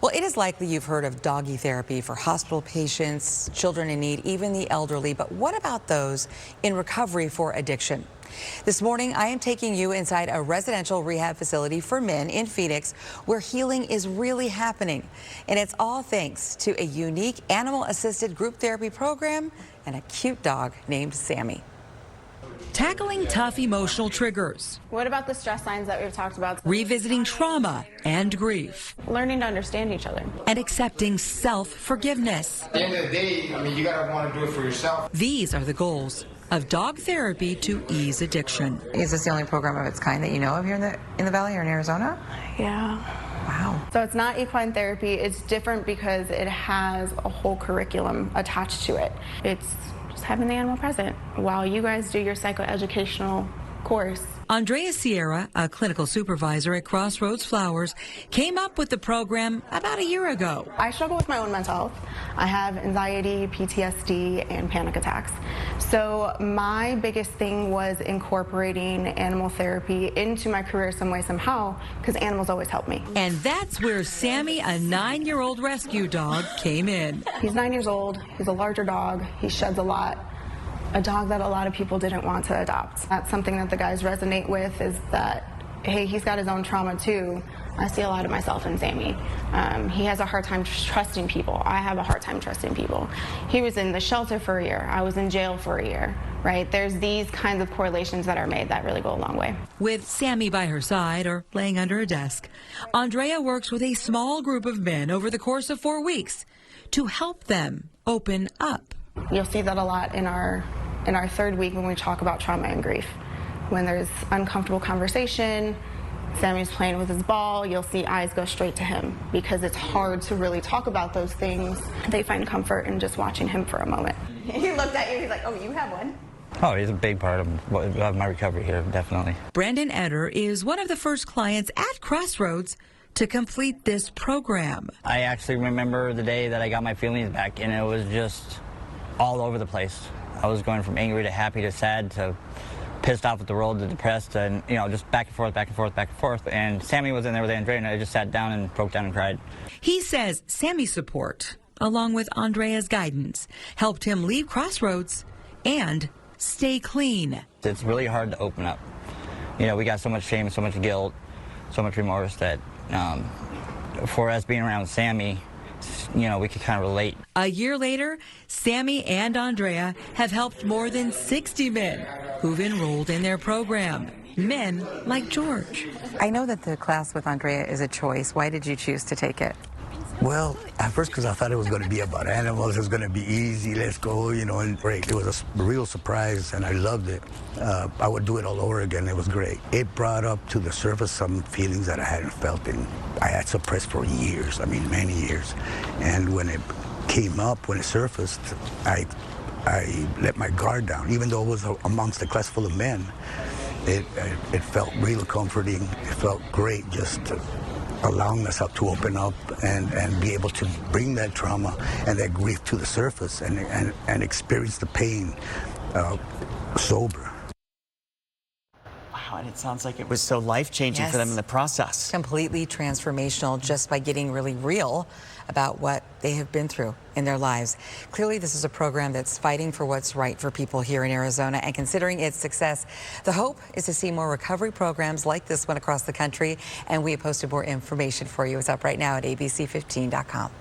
Well, it is likely you've heard of doggy therapy for hospital patients, children in need, even the elderly. But what about those in recovery for addiction? This morning, I am taking you inside a residential rehab facility for men in Phoenix where healing is really happening. And it's all thanks to a unique animal-assisted group therapy program and a cute dog named Sammy. Tackling tough emotional triggers. What about the stress signs that we've talked about? Revisiting trauma and grief. Learning to understand each other. And accepting self-forgiveness. At the end of the day, you gotta want to do it for yourself. These are the goals of dog therapy to ease addiction. Is this the only program of its kind that you know of here in the Valley or in Arizona? Yeah. Wow. So it's not equine therapy. It's different because it has a whole curriculum attached to it. It's just having the animal present while you guys do your psychoeducational course. Andrea Sierra, a clinical supervisor at Crossroads Flowers, came up with the program about a year ago. I struggle with my own mental health. I have anxiety, PTSD, and panic attacks. So my biggest thing was incorporating animal therapy into my career some way, somehow, because animals always help me. And that's where Sammy, a 9-year-old rescue dog, came in. He's 9 years old. He's a larger dog. He sheds a lot. A dog that a lot of people didn't want to adopt. That's something that the guys resonate with, is that, hey, he's got his own trauma too. I see a lot of myself in Sammy. He has a hard time trusting people. I have a hard time trusting people. He was in the shelter for a year. I was in jail for a year, right? There's these kinds of correlations that are made that really go a long way. With Sammy by her side or laying under a desk, Andrea works with a small group of men over the course of 4 weeks to help them open up. You'll see that a lot in our third week when we talk about trauma and grief. When there's uncomfortable conversation, Sammy's playing with his ball, you'll see eyes go straight to him because it's hard to really talk about those things. They find comfort in just watching him for a moment. He looked at you, he's like, oh, you have one? Oh, he's a big part of my recovery here, definitely. Brandon Eder is one of the first clients at Crossroads to complete this program. I actually remember the day that I got my feelings back, and it was just all over the place. I was going from angry to happy to sad to pissed off at the world to depressed, and just back and forth, back and forth, back and forth. And Sammy was in there with Andrea, and I just sat down and broke down and cried. He says Sammy's support, along with Andrea's guidance, helped him leave Crossroads and stay clean. It's really hard to open up. We got so much shame, so much guilt, so much remorse that for us being around Sammy, we could kind of relate. A year later, Sammy and Andrea have helped more than 60 men who've enrolled in their program. Men like George. I know that the class with Andrea is a choice. Why did you choose to take it? Well, at first, because I thought it was going to be about animals, it was going to be easy, let's go, and great. It was a real surprise, and I loved it. I would do it all over again. It was great. It brought up to the surface some feelings that I hadn't felt and I had suppressed for years, many years. And when it came up, when it surfaced, I let my guard down. Even though it was amongst a class full of men, it felt real comforting. It felt great just to allowing myself to open up and be able to bring that trauma and that grief to the surface and experience the pain sober. Wow, and it sounds like it was so life-changing for them in the process. Completely transformational just by getting really real about what they have been through in their lives. Clearly, this is a program that's fighting for what's right for people here in Arizona, and considering its success, the hope is to see more recovery programs like this one across the country, and we have posted more information for you. It's up right now at abc15.com.